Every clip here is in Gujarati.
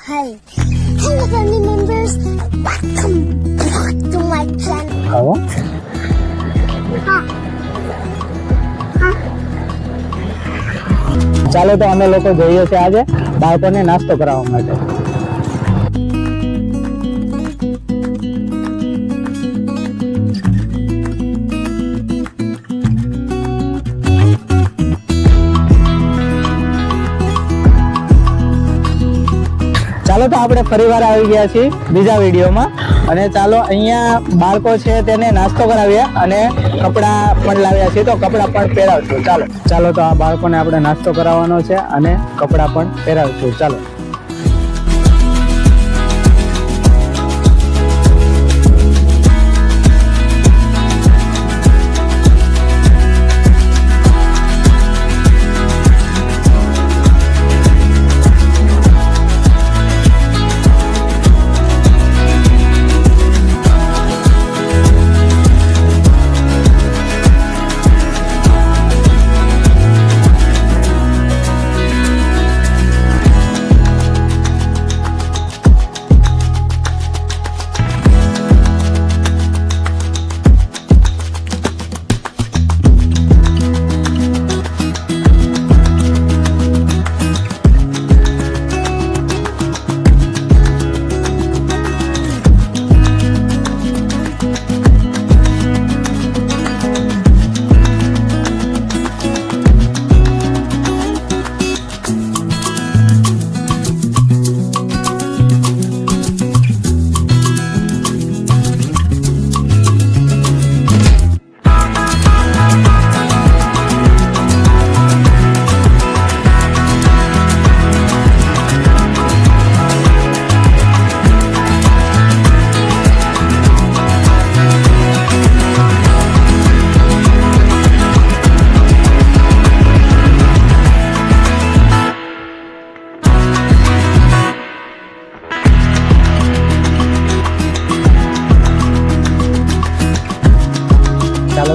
Hi. Hello family members. Welcome back to my channel. ખાવો ચાલો તો અમે લોકો જઈએ છીએ આજે બાળકોને નાસ્તો કરાવવા માટે. ચાલો તો આપણે ફરીવાર આવી ગયા છીએ બીજા વિડીયોમાં અને ચાલો અહીંયા બાળકો છે તેને નાસ્તો કરાવીએ અને કપડાં પણ લાવ્યા છીએ તો કપડાં પણ પહેરાવશું. ચાલો તો આ બાળકોને આપણે નાસ્તો કરાવવાનો છે અને કપડાં પણ પહેરાવશું. ચાલો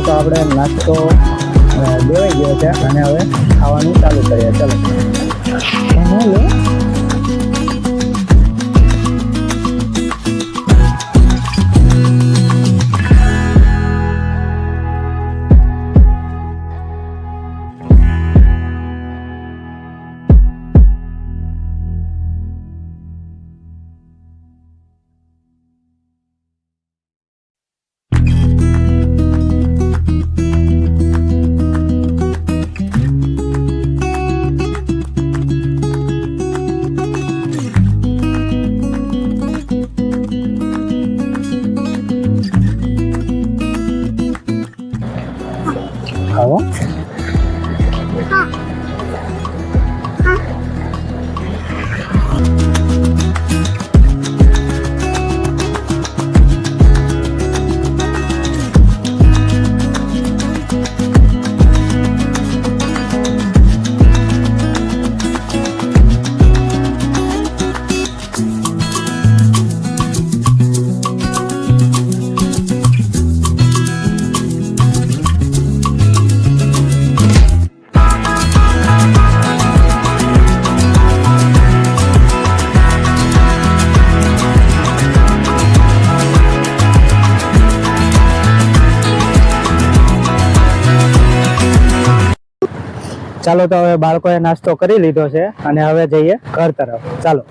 તો આપણે નાસ્તો દેવાઈ ગયો છે અને હવે ખાવાનું ચાલુ કરીએ. ચાલો ખાવો ચાલો તો હવે બાળકોએ નાસ્તો કરી લીધો છે અને હવે જઈએ ઘર તરફ. ચાલો.